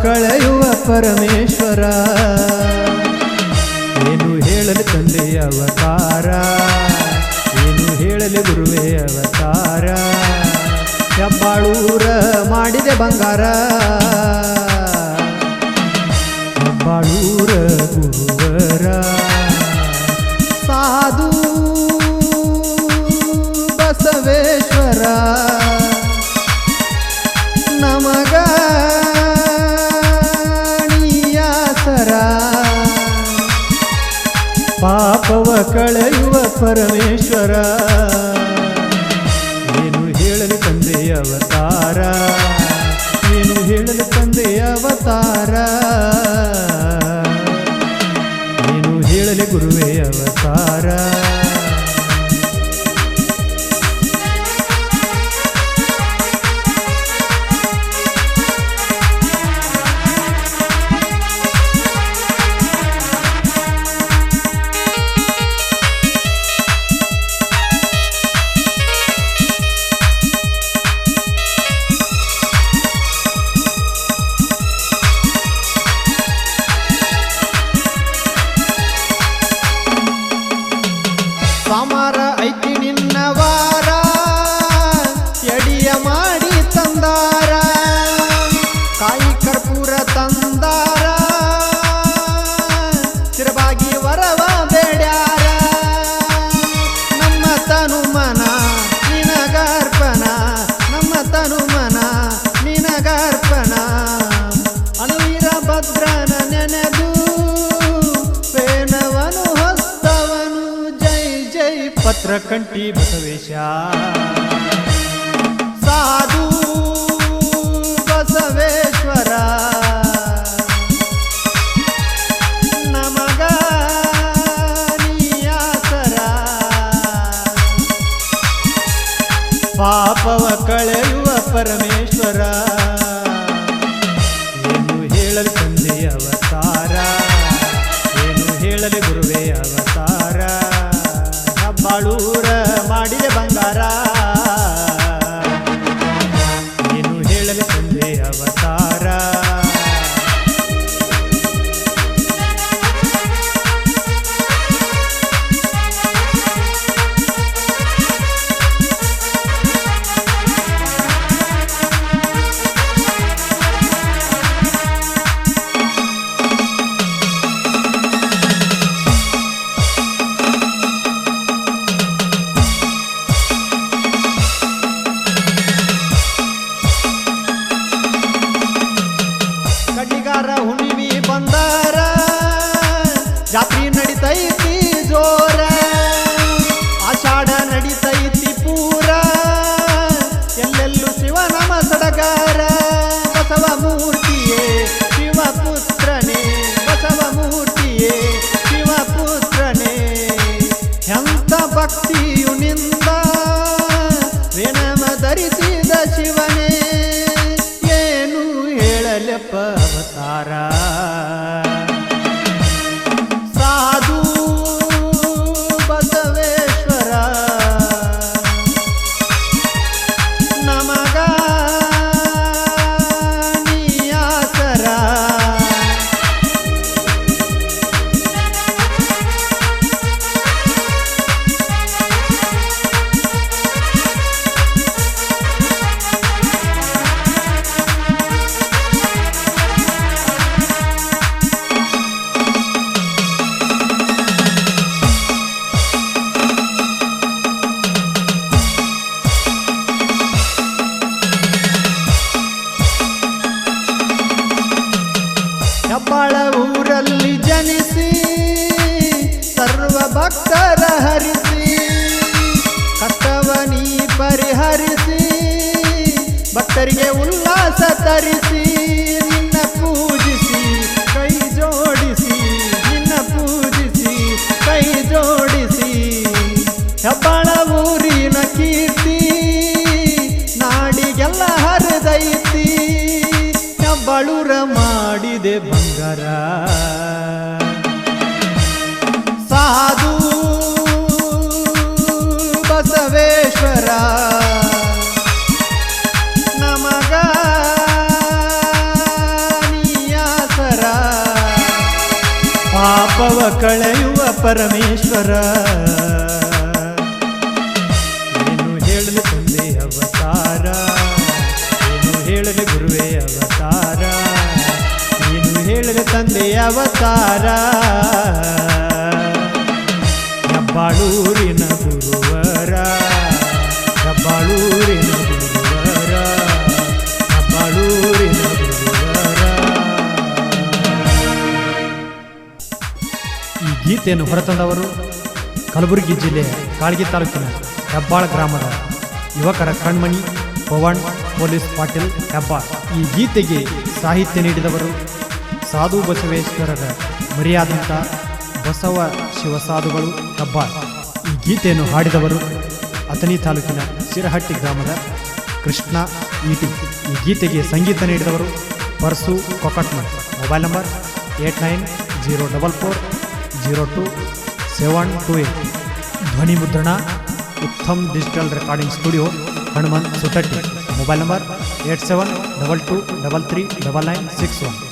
ಕಳೆಯುವ ಪರಮೇಶ್ವರ ಏನು ಹೇಳಲಿ ತಂದೆ ಅವತಾರ ಏನು ಹೇಳಲಿ ಗುರುವೇ ಅವತಾರ ಹೆಬ್ಬಾಳೂರ ಮಾಡಿದೆ ಬಂಗಾರ ಹೆಬ್ಬಾಳೂರ ಗುರುವರ ಸಾಧು ಬಸವೇಶ್ವರ ನಮಗ ನೀಯಾಸರ ಪಾಪವ ಕಳೆಯುವ ಪರಮೇಶ್ವರ ಏನು ಹೇಳಲಿ ತಂದೆ ಅವತಾರ ಏನು ಹೇಳಲಿ ತಂದೆ ಅವತಾರ ಏನು ಹೇಳಲಿ ಗುರುವೇ ಅವತಾರ ಸೋಮಾರ ಐತಿ ನಿನ್ನ ವಾರ ಎಡಿಯ ಮಾಡಿ ತಂದಾರ ಕಾಯಿ ಕರ್ಪೂರ ತಂದಾರ ತಿರುವಾಗಿ ವರವ ಬೇಡ್ಯಾರ ನಮ್ಮ ತನುಮನ ನಿನಗರ್ಪಣ ನಮ್ಮ ತನುಮನ ನಿನಗರ್ಪಣ ಅನುವೀರ ಭದ್ರನ ನೆನೆದು ಪೇನವನು ಹೊಸ್ತವನು ಪತ್ರಕಂಠಿ ಬಸವೇಶ ಸಾಧು ಬಸವೇಶ್ವರ ನಮಗ ನೀಯಾಸರ ಪಾಪವ ಕಳೆಯುವ ಪರಮೇಶ್ವರ ಏನು ಹೇಳಲಿ ತಂದೆ ಅವತಾರ ಏನು ಹೇಳಲಿ ಗುರುವೇ ಅವತಾರ ಹೆಬ್ಬಾಳೂರ ಮಾಡಿದೆ ಬಂಗಾರ ಏನು ಹೇಳಲಿ ತಂದೆ ಅವತಾರ ಕಡಿಗಾರ ಹುಣ್ಣಿಮೆ ಬಂದಾರ ಜಾತ್ರೆ ನಡಿತೈತಿ ಜೋರ ಆಷಾಢ ನಡಿತೈತಿ ಪೂರ ಎಲ್ಲೆಲ್ಲೂ ಶಿವನಾಮ ಸಡಗಾರ ಬಸವ ಮೂರ್ತಿಯೇ ಶಿವಪುತ್ರನೇ ಬಸವ ಮೂರ್ತಿಯೇ ಶಿವಪುತ್ರನೇ ಎಂಥ ಭಕ್ತಿಯು ನಿಂದ ವೇಣಮ ಧರಿಸಿದ ಶಿವನೇ ಏನು ಹೇಳಲೆಪ್ಪ ಅವತಾರ ಸಾಧು ಬಸವೇಶ್ವರ ನಮಗ ನೀಯಾಸರ ಹೆಬ್ಬಾಳ ಊರಲ್ಲಿ ಜನಿಸಿ ಸರ್ವ ಭಕ್ತರ ಹರಿಸಿ ಕಷ್ಟವನಿ ಪರಿಹರಿಸಿ ಭಕ್ತರಿಗೆ ಉಲ್ಲಾಸ ತರಿಸಿ ನಿನ್ನ ಪೂಜಿಸಿ ಕೈ ಜೋಡಿಸಿ ನಿನ್ನ ಪೂಜಿಸಿ ಕೈ ಜೋಡಿಸಿ ಹೆಬ್ಬಾಳ ಊರಿನ ಕೀರ್ತಿ ನಾಡಿಗೆಲ್ಲ ಹರಿದೈತಿ ಹೆಬ್ಬಾಳೂರ ಮಾಡಿದೆ ಬಂಗಾರ ಸಾಧು ಬಸವೇಶ್ವರ ನಮಗ ನೀ ಪರಮೇಶ್ವರ ಏನು ಹೇಳಲಿ ತಂದೆ ಅವತಾರ, ಏನು ಹೇಳಲಿ ಗುರುವೇ ಅವತಾರ, ಏನು ಹೇಳಲಿ ತಂದೆ ಅವತಾರ. ಹೆಬ್ಬಾಳೂರಿನ ಗುರುವರ, ಹೆಬ್ಬಾಳೂರಿನ ಗುರುವರ, ಹೆಬ್ಬಾಳೂರಿನ ಗುರುವರ. ಈ ಗೀತೆಯನ್ನು ಹೊರತಂದವರು ಕಲಬುರಗಿ ಜಿಲ್ಲೆಯ ಕಾಳಗಿ ತಾಲೂಕಿನ ಹೆಬ್ಬಾಳ ಗ್ರಾಮದ ಯುವಕರ ಕಣ್ಮಣಿ ಪವನ್ ಪೊಲೀಸ್ ಪಾಟೀಲ್ ಹೆಬ್ಬಾಳ್. ಈ ಗೀತೆಗೆ ಸಾಹಿತ್ಯ ನೀಡಿದವರು ಸಾಧು ಬಸವೇಶ್ವರರ ಮರಿಯಾದಂಥ ಬಸವ ಶಿವಸಾಧುಗಳು ಹೆಬ್ಬಾಳ್. ಈ ಗೀತೆಯನ್ನು ಹಾಡಿದವರು ಅಥಣಿ ತಾಲೂಕಿನ ಸಿರಹಟ್ಟಿ ಗ್ರಾಮದ ಕೃಷ್ಣ ಈಟಿ. ಈ ಗೀತೆಗೆ ಸಂಗೀತ ನೀಡಿದವರು ಪರ್ಸು ಕೊಕಟ್ಮಠ್. Mobile number 8904020728. ಧ್ವನಿ ಮುದ್ರಣ Uttam digital recording studio, Hanumant Sutatti. Mobile number 8722339961.